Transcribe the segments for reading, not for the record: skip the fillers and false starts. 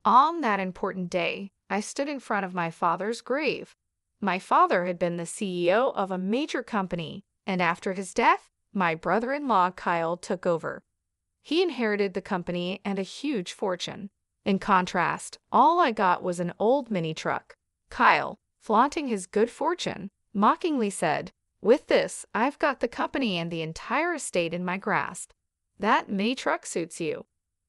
On that important day, I stood in front of my father's grave. My father had been the CEO of a major company, and after his death, my brother-in-law Kyle took over. He inherited the company and a huge fortune. In contrast, all I got was an old mini truck. Kyle, flaunting his good fortune, mockingly said, "With this, I've got the company and the entire estate in my grasp. That mini truck suits you."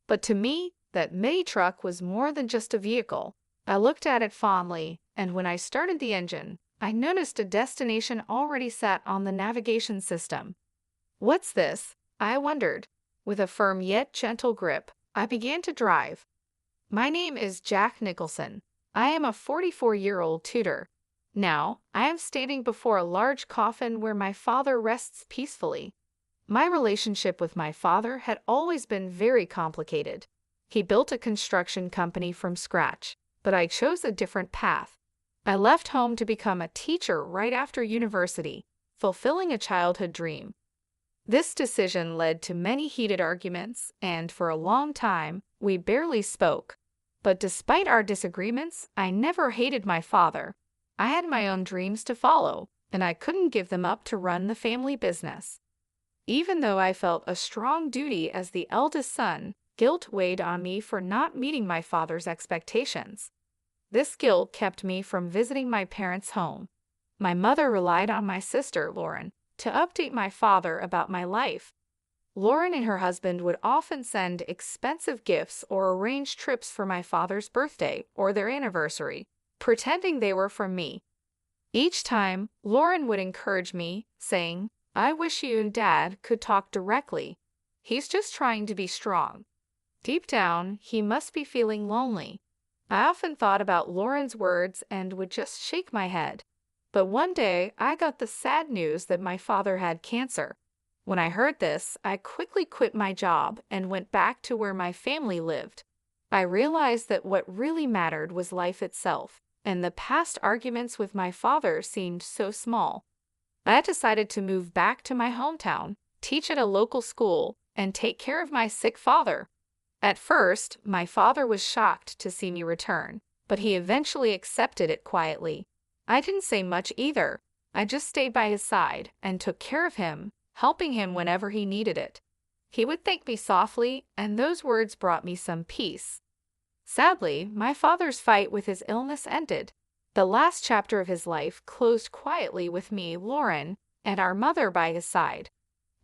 But to me, that mini truck was more than just a vehicle. I looked at it fondly, and when I started the engine, I noticed a destination already set on the navigation system. "What's this?" I wondered. With a firm yet gentle grip, I began to drive. My name is Jack Nicholson. I am a 44-year-old tutor. Now, I am standing before a large coffin where my father rests peacefully. My relationship with my father had always been very complicated. He built a construction company from scratch, but I chose a different path. I left home to become a teacher right after university, fulfilling a childhood dream. This decision led to many heated arguments, and for a long time, we barely spoke. But despite our disagreements, I never hated my father. I had my own dreams to follow, and I couldn't give them up to run the family business. Even though I felt a strong duty as the eldest son, guilt weighed on me for not meeting my father's expectations. This guilt kept me from visiting my parents' home. My mother relied on my sister, Lauren, to update my father about my life. Lauren and her husband would often send expensive gifts or arrange trips for my father's birthday or their anniversary, pretending they were from me. Each time, Lauren would encourage me, saying, "I wish you and Dad could talk directly. He's just trying to be strong." Deep down, he must be feeling lonely. I often thought about Lauren's words and would just shake my head. But one day, I got the sad news that my father had cancer. When I heard this, I quickly quit my job and went back to where my family lived. I realized that what really mattered was life itself, and the past arguments with my father seemed so small. I decided to move back to my hometown, teach at a local school, and take care of my sick father. At first, my father was shocked to see me return, but he eventually accepted it quietly. I didn't say much either. I just stayed by his side and took care of him, helping him whenever he needed it. He would thank me softly, and those words brought me some peace. Sadly, my father's fight with his illness ended. The last chapter of his life closed quietly with me, Lauren, and our mother by his side.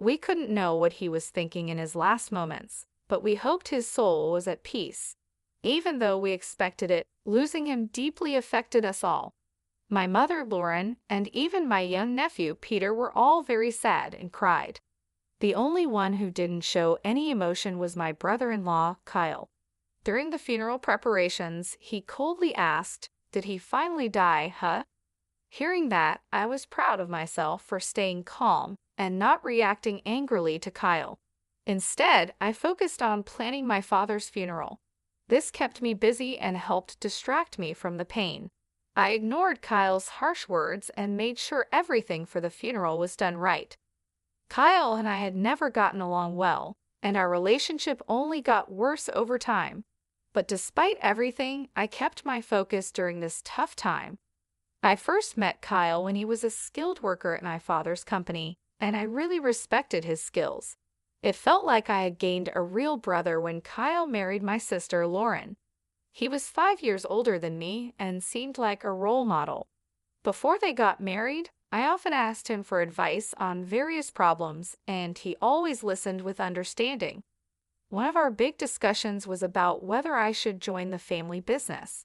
We couldn't know what he was thinking in his last moments, but we hoped his soul was at peace. Even though we expected it, losing him deeply affected us all. My mother, Lauren, and even my young nephew, Peter, were all very sad and cried. The only one who didn't show any emotion was my brother-in-law, Kyle. During the funeral preparations, he coldly asked, "Did he finally die, huh?" Hearing that, I was proud of myself for staying calm and not reacting angrily to Kyle. Instead, I focused on planning my father's funeral. This kept me busy and helped distract me from the pain. I ignored Kyle's harsh words and made sure everything for the funeral was done right. Kyle and I had never gotten along well, and our relationship only got worse over time. But despite everything, I kept my focus during this tough time. I first met Kyle when he was a skilled worker at my father's company, and I really respected his skills. It felt like I had gained a real brother when Kyle married my sister, Lauren. He was 5 years older than me and seemed like a role model. Before they got married, I often asked him for advice on various problems, and he always listened with understanding. One of our big discussions was about whether I should join the family business.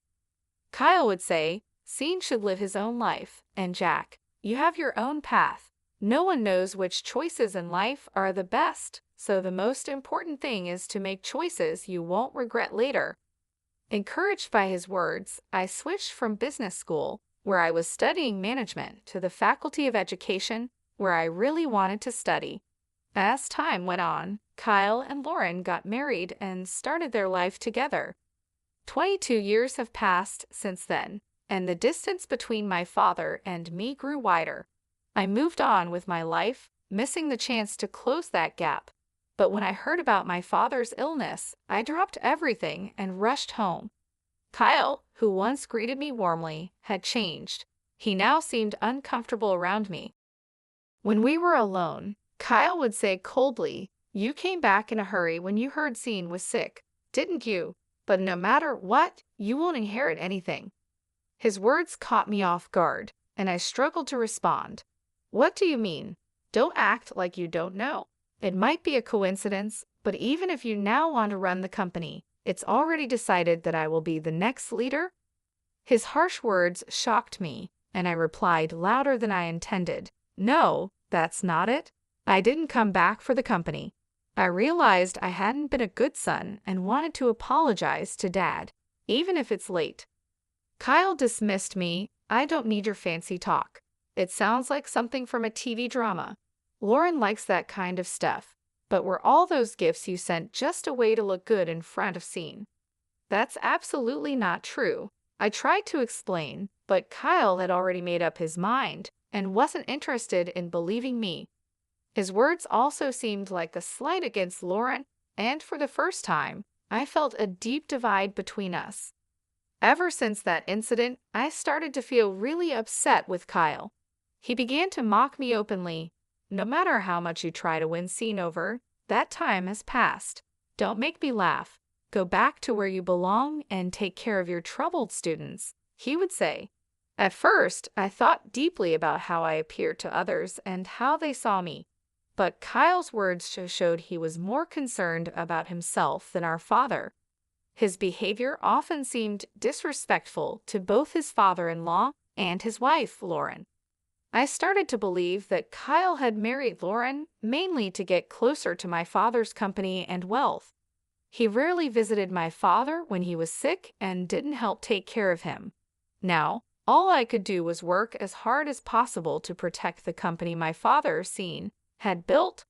Kyle would say, "Sean should live his own life, and Jack, you have your own path. No one knows which choices in life are the best, so the most important thing is to make choices you won't regret later." Encouraged by his words, I switched from business school, where I was studying management, to the Faculty of Education, where I really wanted to study. As time went on, Kyle and Lauren got married and started their life together. 22 years have passed since then, and the distance between my father and me grew wider. I moved on with my life, missing the chance to close that gap. But when I heard about my father's illness, I dropped everything and rushed home. Kyle, who once greeted me warmly, had changed. He now seemed uncomfortable around me. When we were alone, Kyle would say coldly, "You came back in a hurry when you heard Sean was sick, didn't you? But no matter what, you won't inherit anything." His words caught me off guard, and I struggled to respond. "What do you mean? Don't act like you don't know. It might be a coincidence, but even if you now want to run the company, it's already decided that I will be the next leader?" His harsh words shocked me, and I replied louder than I intended. "No, that's not it. I didn't come back for the company. I realized I hadn't been a good son and wanted to apologize to Dad, even if it's late." Kyle dismissed me. "I don't need your fancy talk. It sounds like something from a TV drama. Lauren likes that kind of stuff. But were all those gifts you sent just a way to look good in front of Sean?" "That's absolutely not true." I tried to explain, but Kyle had already made up his mind and wasn't interested in believing me. His words also seemed like a slight against Lauren, and for the first time, I felt a deep divide between us. Ever since that incident, I started to feel really upset with Kyle. He began to mock me openly. "No matter how much you try to win Sean over, that time has passed. Don't make me laugh. Go back to where you belong and take care of your troubled students," he would say. At first, I thought deeply about how I appeared to others and how they saw me. But Kyle's words showed he was more concerned about himself than our father. His behavior often seemed disrespectful to both his father-in-law and his wife, Lauren. I started to believe that Kyle had married Lauren mainly to get closer to my father's company and wealth. He rarely visited my father when he was sick and didn't help take care of him. Now, all I could do was work as hard as possible to protect the company my father, Sean, had built.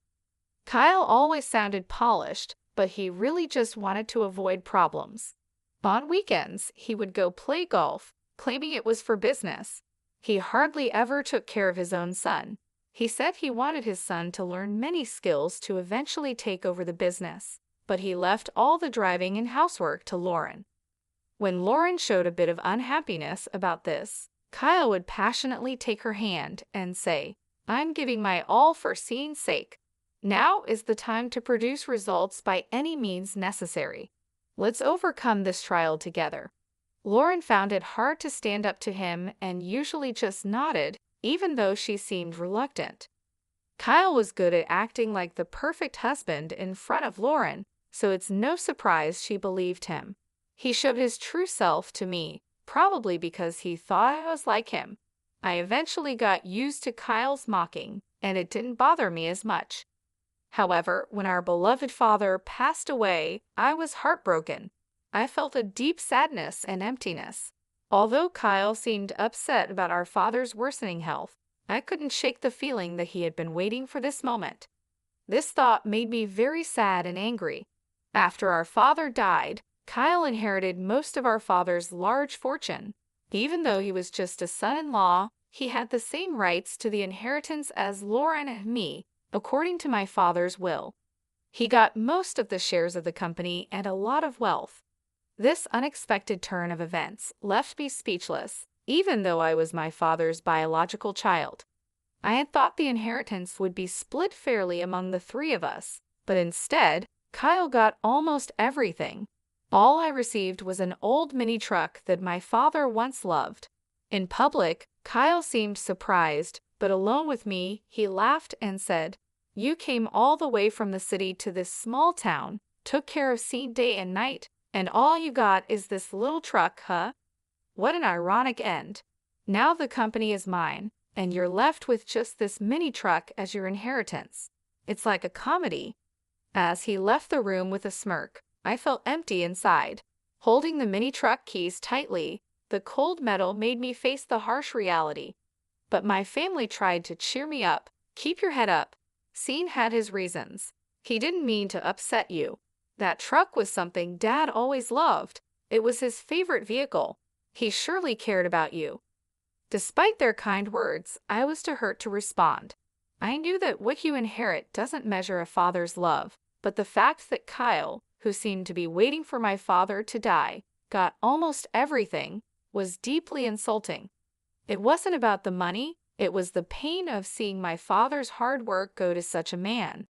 Kyle always sounded polished, but he really just wanted to avoid problems. On weekends, he would go play golf, claiming it was for business. He hardly ever took care of his own son. He said he wanted his son to learn many skills to eventually take over the business, but he left all the driving and housework to Lauren. When Lauren showed a bit of unhappiness about this, Kyle would passionately take her hand and say, "I'm giving my all for Sean's sake. Now is the time to produce results by any means necessary. Let's overcome this trial together." Lauren found it hard to stand up to him and usually just nodded, even though she seemed reluctant. Kyle was good at acting like the perfect husband in front of Lauren, so it's no surprise she believed him. He showed his true self to me, probably because he thought I was like him. I eventually got used to Kyle's mocking, and it didn't bother me as much. However, when our beloved father passed away, I was heartbroken. I felt a deep sadness and emptiness. Although Kyle seemed upset about our father's worsening health, I couldn't shake the feeling that he had been waiting for this moment. This thought made me very sad and angry. After our father died, Kyle inherited most of our father's large fortune. Even though he was just a son-in-law, he had the same rights to the inheritance as Lauren and me, according to my father's will. He got most of the shares of the company and a lot of wealth. This unexpected turn of events left me speechless, even though I was my father's biological child. I had thought the inheritance would be split fairly among the three of us, but instead, Kyle got almost everything. All I received was an old mini truck that my father once loved. In public, Kyle seemed surprised, but alone with me, he laughed and said, "You came all the way from the city to this small town, took care of Sean day and night, and all you got is this little truck, huh? What an ironic end. Now the company is mine, and you're left with just this mini truck as your inheritance. It's like a comedy." As he left the room with a smirk, I felt empty inside. Holding the mini truck keys tightly, the cold metal made me face the harsh reality. But my family tried to cheer me up. "Keep your head up. Sean had his reasons. He didn't mean to upset you. That truck was something Dad always loved. It was his favorite vehicle. He surely cared about you." Despite their kind words, I was too hurt to respond. I knew that what you inherit doesn't measure a father's love, but the fact that Kyle, who seemed to be waiting for my father to die, got almost everything, was deeply insulting. It wasn't about the money, it was the pain of seeing my father's hard work go to such a man.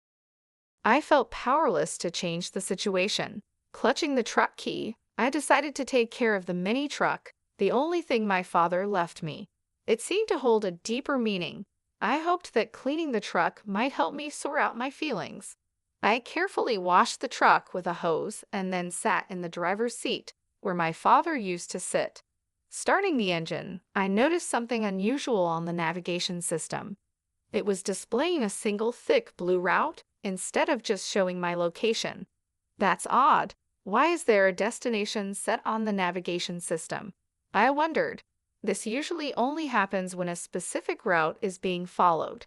I felt powerless to change the situation. Clutching the truck key, I decided to take care of the mini truck, the only thing my father left me. It seemed to hold a deeper meaning. I hoped that cleaning the truck might help me sort out my feelings. I carefully washed the truck with a hose and then sat in the driver's seat, where my father used to sit. Starting the engine, I noticed something unusual on the navigation system. It was displaying a single thick blue route instead of just showing my location. That's odd. Why is there a destination set on the navigation system? I wondered. This usually only happens when a specific route is being followed.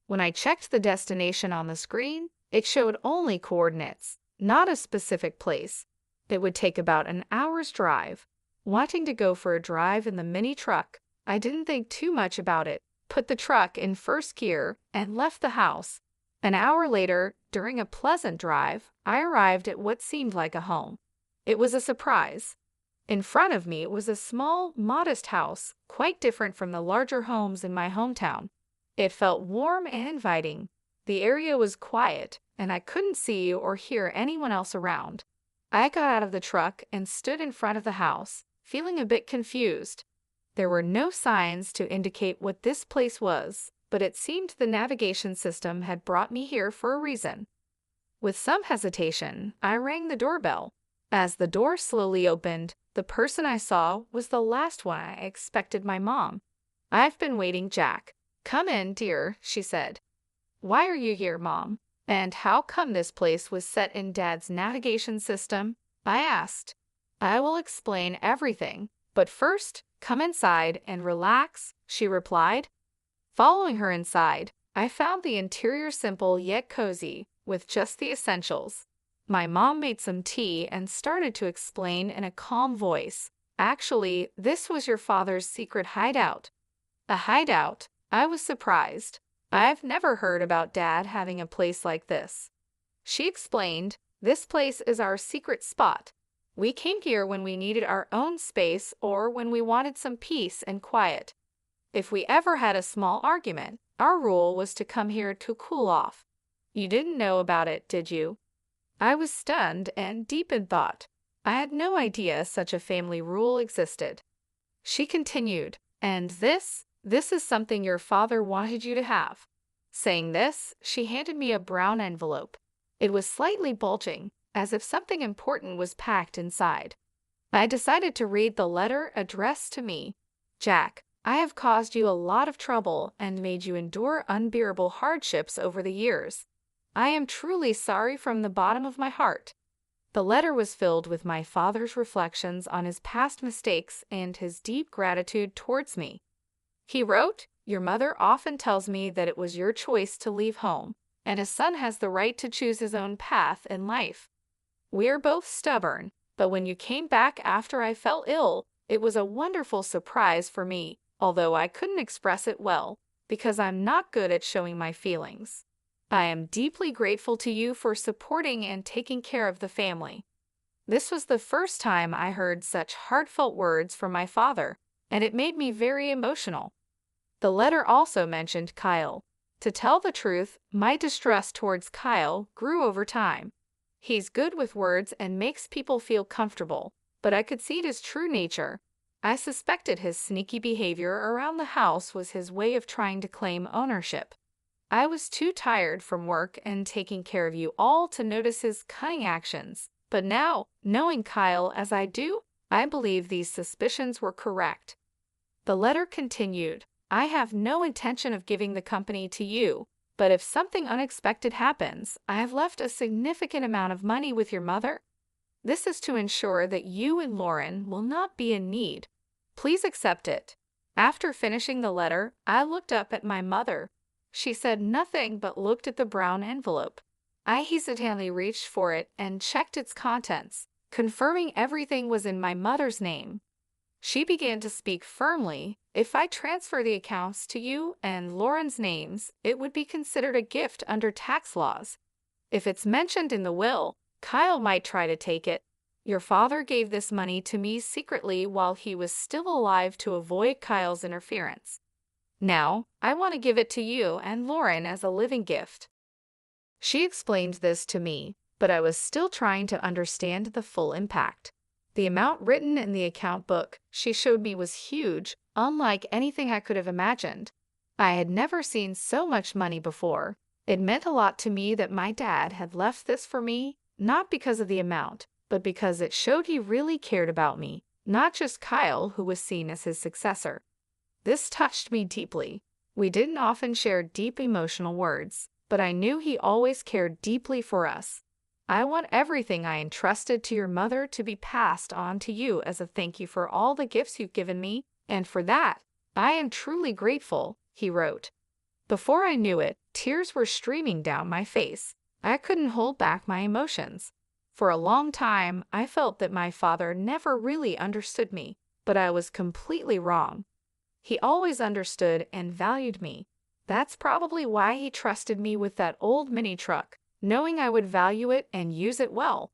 When I checked the destination on the screen, it showed only coordinates, not a specific place. It would take about an hour's drive. Wanting to go for a drive in the mini truck, I didn't think too much about it, put the truck in first gear, and left the house. An hour later, during a pleasant drive, I arrived at what seemed like a home. It was a surprise. In front of me was a small, modest house, quite different from the larger homes in my hometown. It felt warm and inviting. The area was quiet, and I couldn't see or hear anyone else around. I got out of the truck and stood in front of the house, feeling a bit confused. There were no signs to indicate what this place was, but it seemed the navigation system had brought me here for a reason. With some hesitation, I rang the doorbell. As the door slowly opened, the person I saw was the last one I expected, my mom. "I've been waiting, Jack. Come in, dear," she said. "Why are you here, Mom? And how come this place was set in Dad's navigation system?" I asked. "I will explain everything, but first, come inside and relax," she replied. Following her inside, I found the interior simple yet cozy, with just the essentials. My mom made some tea and started to explain in a calm voice. "Actually, this was your father's secret hideout." A hideout? I was surprised. I've never heard about Dad having a place like this. She explained, "This place is our secret spot. We came here when we needed our own space or when we wanted some peace and quiet. If we ever had a small argument, our rule was to come here to cool off. You didn't know about it, did you?" I was stunned and deep in thought. I had no idea such a family rule existed. She continued, "And this is something your father wanted you to have." Saying this, she handed me a brown envelope. It was slightly bulging, as if something important was packed inside. I decided to read the letter addressed to me. "Jack, I have caused you a lot of trouble and made you endure unbearable hardships over the years. I am truly sorry from the bottom of my heart." The letter was filled with my father's reflections on his past mistakes and his deep gratitude towards me. He wrote, "Your mother often tells me that it was your choice to leave home, and a son has the right to choose his own path in life. We are both stubborn, but when you came back after I fell ill, it was a wonderful surprise for me, although I couldn't express it well, because I'm not good at showing my feelings. I am deeply grateful to you for supporting and taking care of the family." This was the first time I heard such heartfelt words from my father, and it made me very emotional. The letter also mentioned Kyle. To tell the truth, my distrust towards Kyle grew over time. He's good with words and makes people feel comfortable, but I could see his true nature. I suspected his sneaky behavior around the house was his way of trying to claim ownership. I was too tired from work and taking care of you all to notice his cunning actions, but now, knowing Kyle as I do, I believe these suspicions were correct. The letter continued, "I have no intention of giving the company to you, but if something unexpected happens, I have left a significant amount of money with your mother. This is to ensure that you and Lauren will not be in need. Please accept it." After finishing the letter, I looked up at my mother. She said nothing but looked at the brown envelope. I hesitantly reached for it and checked its contents, confirming everything was in my mother's name. She began to speak firmly. "If I transfer the accounts to you and Lauren's names, it would be considered a gift under tax laws. If it's mentioned in the will, Kyle might try to take it. Your father gave this money to me secretly while he was still alive to avoid Kyle's interference. Now, I want to give it to you and Lauren as a living gift." She explained this to me, but I was still trying to understand the full impact. The amount written in the account book she showed me was huge, unlike anything I could have imagined. I had never seen so much money before. It meant a lot to me that my dad had left this for me, not because of the amount, but because it showed he really cared about me, not just Kyle, who was seen as his successor. This touched me deeply. We didn't often share deep emotional words, but I knew he always cared deeply for us. "I want everything I entrusted to your mother to be passed on to you as a thank you for all the gifts you've given me, and for that, I am truly grateful," he wrote. Before I knew it, tears were streaming down my face. I couldn't hold back my emotions. For a long time, I felt that my father never really understood me, but I was completely wrong. He always understood and valued me. That's probably why he trusted me with that old mini truck, knowing I would value it and use it well.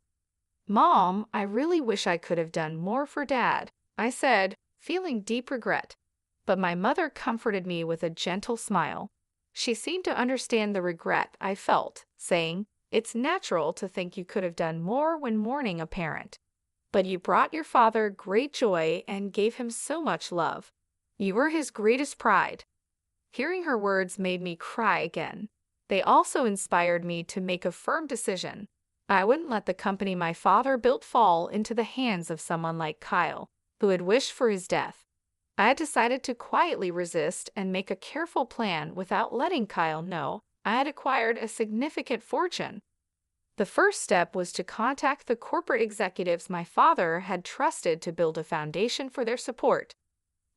"Mom, I really wish I could have done more for Dad," I said, feeling deep regret. But my mother comforted me with a gentle smile. She seemed to understand the regret I felt, saying, "It's natural to think you could have done more when mourning a parent. But you brought your father great joy and gave him so much love. You were his greatest pride." Hearing her words made me cry again. They also inspired me to make a firm decision. I wouldn't let the company my father built fall into the hands of someone like Kyle, who had wished for his death. I had decided to quietly resist and make a careful plan without letting Kyle know I had acquired a significant fortune. The first step was to contact the corporate executives my father had trusted to build a foundation for their support.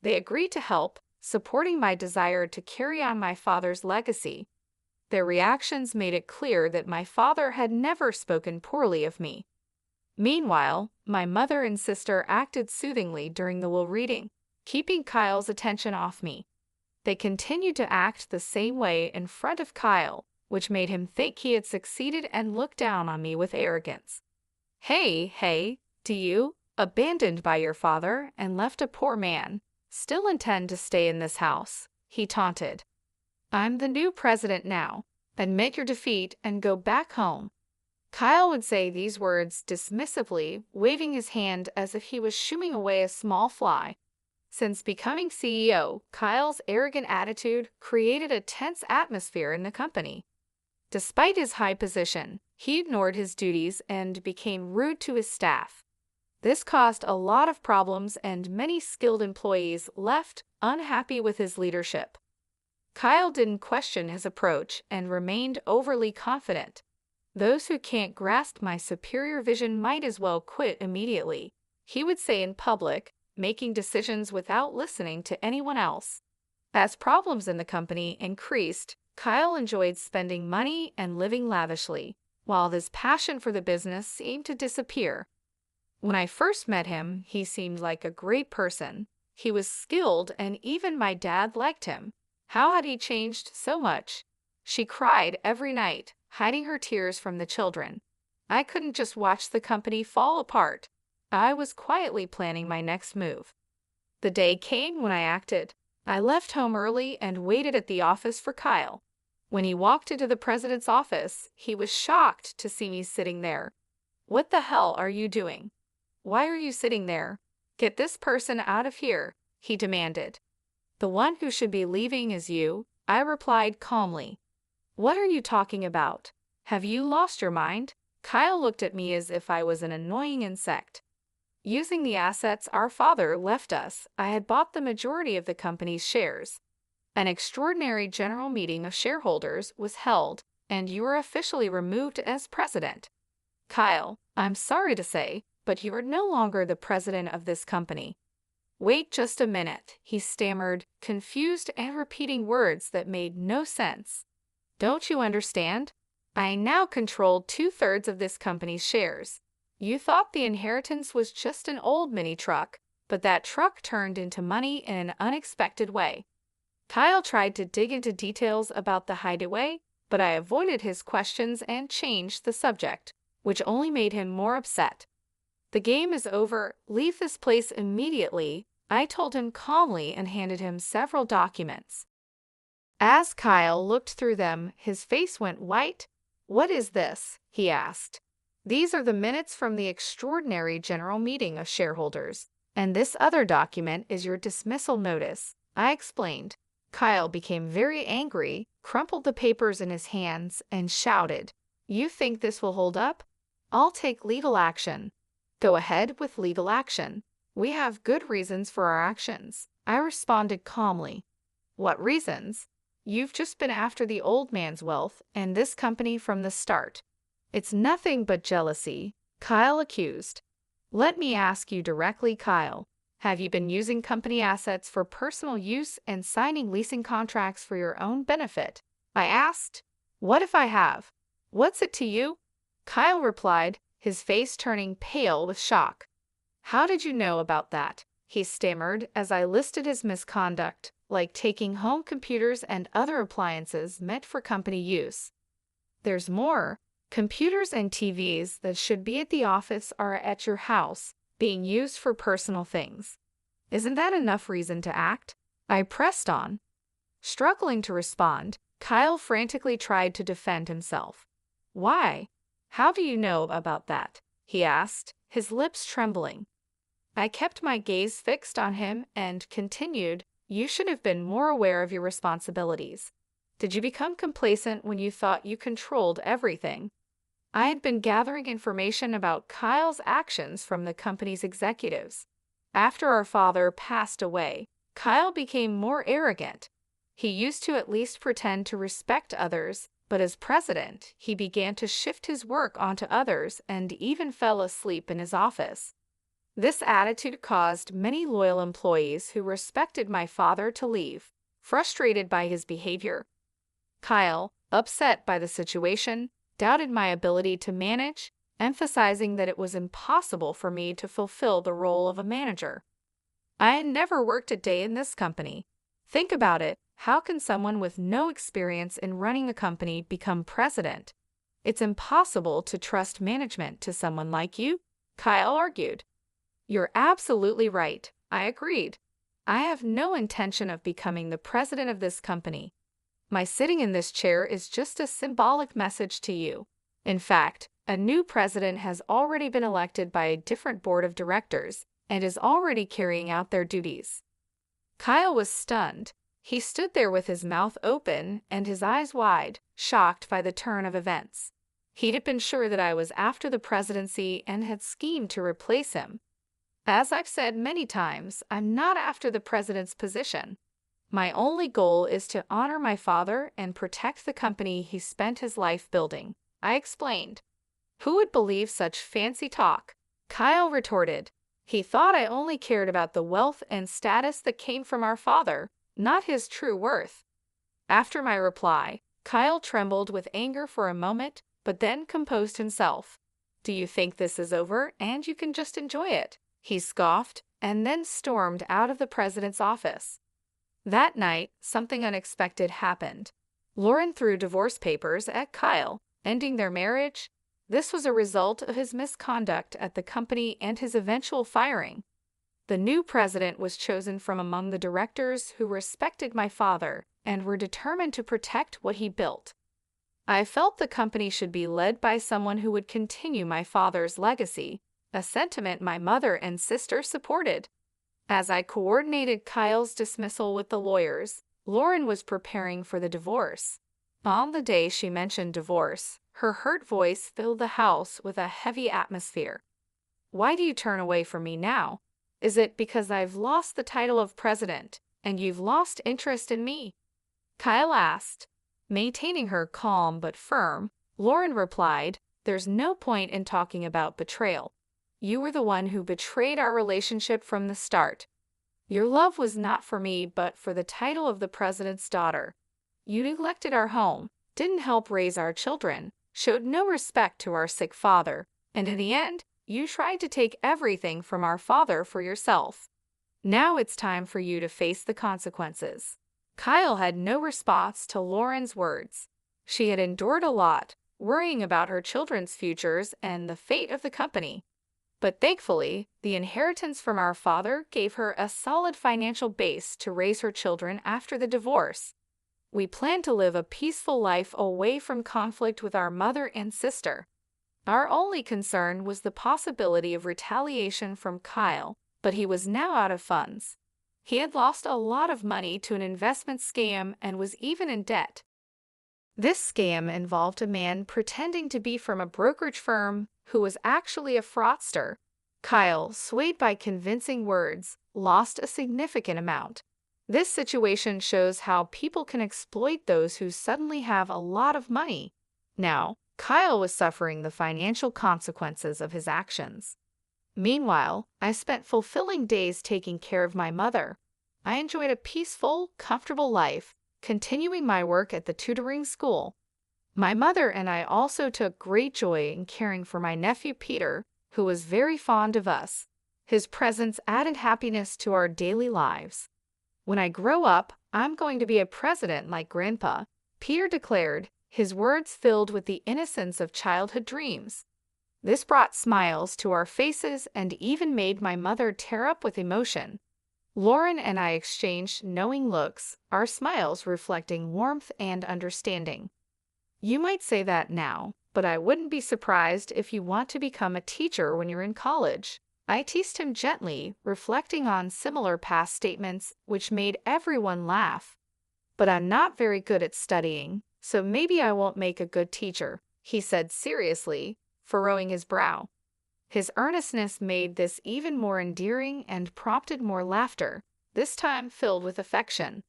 They agreed to help, supporting my desire to carry on my father's legacy. Their reactions made it clear that my father had never spoken poorly of me. Meanwhile, my mother and sister acted soothingly during the will reading, keeping Kyle's attention off me. They continued to act the same way in front of Kyle, which made him think he had succeeded and look down on me with arrogance. Hey, do you, abandoned by your father and left a poor man, still intend to stay in this house?" he taunted. "I'm the new president now. Admit your defeat and go back home." Kyle would say these words dismissively, waving his hand as if he was shooing away a small fly. Since becoming CEO, Kyle's arrogant attitude created a tense atmosphere in the company. Despite his high position, he ignored his duties and became rude to his staff. This caused a lot of problems, and many skilled employees left unhappy with his leadership. Kyle didn't question his approach and remained overly confident. "Those who can't grasp my superior vision might as well quit immediately," he would say in public, making decisions without listening to anyone else. As problems in the company increased, Kyle enjoyed spending money and living lavishly, while his passion for the business seemed to disappear. When I first met him, he seemed like a great person. He was skilled, and even my dad liked him. How had he changed so much? She cried every night, hiding her tears from the children. I couldn't just watch the company fall apart. I was quietly planning my next move. The day came when I acted. I left home early and waited at the office for Kyle. When he walked into the president's office, he was shocked to see me sitting there. "What the hell are you doing? Why are you sitting there? Get this person out of here," he demanded. "The one who should be leaving is you," I replied calmly. "What are you talking about? Have you lost your mind?" Kyle looked at me as if I was an annoying insect. Using the assets our father left us, I had bought the majority of the company's shares. An extraordinary general meeting of shareholders was held, and you were officially removed as president. "Kyle, I'm sorry to say, but you are no longer the president of this company." "Wait just a minute," he stammered, confused and repeating words that made no sense. "Don't you understand? I now control 2/3 of this company's shares. You thought the inheritance was just an old mini truck, but that truck turned into money in an unexpected way." Kyle tried to dig into details about the hideaway, but I avoided his questions and changed the subject, which only made him more upset. The game is over. Leave this place immediately, I told him calmly and handed him several documents. As Kyle looked through them, his face went white. "What is this?" he asked. "These are the minutes from the extraordinary general meeting of shareholders, and this other document is your dismissal notice," I explained. Kyle became very angry, crumpled the papers in his hands, and shouted, "You think this will hold up? I'll take legal action." "Go ahead with legal action. We have good reasons for our actions," I responded calmly. "What reasons?" "You've just been after the old man's wealth and this company from the start." "It's nothing but jealousy," Kyle accused. "Let me ask you directly, Kyle. Have you been using company assets for personal use and signing leasing contracts for your own benefit?" I asked. "What if I have? What's it to you?" Kyle replied, his face turning pale with shock. "How did you know about that?" he stammered as I listed his misconduct, like taking home computers and other appliances meant for company use. "There's more. Computers and TVs that should be at the office are at your house, being used for personal things. Isn't that enough reason to act?" I pressed on. Struggling to respond, Kyle frantically tried to defend himself. "Why? How do you know about that?" he asked, his lips trembling. I kept my gaze fixed on him and continued, "You should have been more aware of your responsibilities. Did you become complacent when you thought you controlled everything?" I had been gathering information about Kyle's actions from the company's executives. After our father passed away, Kyle became more arrogant. He used to at least pretend to respect others, but as president, he began to shift his work onto others and even fell asleep in his office. This attitude caused many loyal employees who respected my father to leave, frustrated by his behavior. Kyle, upset by the situation, doubted my ability to manage, emphasizing that it was impossible for me to fulfill the role of a manager. I had never worked a day in this company. Think about it, how can someone with no experience in running a company become president? It's impossible to trust management to someone like you, Kyle argued. "You're absolutely right," I agreed. "I have no intention of becoming the president of this company. My sitting in this chair is just a symbolic message to you. In fact, a new president has already been elected by a different board of directors and is already carrying out their duties." Kyle was stunned. He stood there with his mouth open and his eyes wide, shocked by the turn of events. He'd have been sure that I was after the presidency and had schemed to replace him. As I've said many times, I'm not after the president's position. My only goal is to honor my father and protect the company he spent his life building, I explained. "Who would believe such fancy talk?" Kyle retorted. He thought I only cared about the wealth and status that came from our father, not his true worth. After my reply, Kyle trembled with anger for a moment, but then composed himself. "Do you think this is over and you can just enjoy it?" he scoffed, and then stormed out of the president's office. That night, something unexpected happened. Lauren threw divorce papers at Kyle, ending their marriage. This was a result of his misconduct at the company and his eventual firing. The new president was chosen from among the directors who respected my father and were determined to protect what he built. I felt the company should be led by someone who would continue my father's legacy, a sentiment my mother and sister supported. As I coordinated Kyle's dismissal with the lawyers, Lauren was preparing for the divorce. On the day she mentioned divorce, her hurt voice filled the house with a heavy atmosphere. "Why do you turn away from me now? Is it because I've lost the title of president and you've lost interest in me?" Kyle asked. Maintaining her calm but firm, Lauren replied, "There's no point in talking about betrayal. You were the one who betrayed our relationship from the start. Your love was not for me but for the title of the president's daughter. You neglected our home, didn't help raise our children, showed no respect to our sick father, and in the end, you tried to take everything from our father for yourself. Now it's time for you to face the consequences." Kyle had no response to Lauren's words. She had endured a lot, worrying about her children's futures and the fate of the company. But thankfully, the inheritance from our father gave her a solid financial base to raise her children after the divorce. We planned to live a peaceful life away from conflict with our mother and sister. Our only concern was the possibility of retaliation from Kyle, but he was now out of funds. He had lost a lot of money to an investment scam and was even in debt. This scam involved a man pretending to be from a brokerage firm who was actually a fraudster. Kyle, swayed by convincing words, lost a significant amount. This situation shows how people can exploit those who suddenly have a lot of money. Now, Kyle was suffering the financial consequences of his actions. Meanwhile, I spent fulfilling days taking care of my mother. I enjoyed a peaceful, comfortable life, continuing my work at the tutoring school. My mother and I also took great joy in caring for my nephew Peter, who was very fond of us. His presence added happiness to our daily lives. When I grow up, I'm going to be a president like Grandpa, Peter declared, his words filled with the innocence of childhood dreams. This brought smiles to our faces and even made my mother tear up with emotion. Lauren and I exchanged knowing looks, our smiles reflecting warmth and understanding. You might say that now, but I wouldn't be surprised if you want to become a teacher when you're in college. I teased him gently, reflecting on similar past statements which made everyone laugh. But I'm not very good at studying, so maybe I won't make a good teacher, he said seriously, furrowing his brow. His earnestness made this even more endearing and prompted more laughter, this time filled with affection.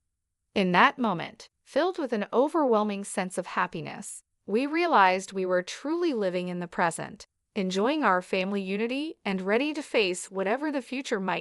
In that moment, filled with an overwhelming sense of happiness, we realized we were truly living in the present, enjoying our family unity and ready to face whatever the future might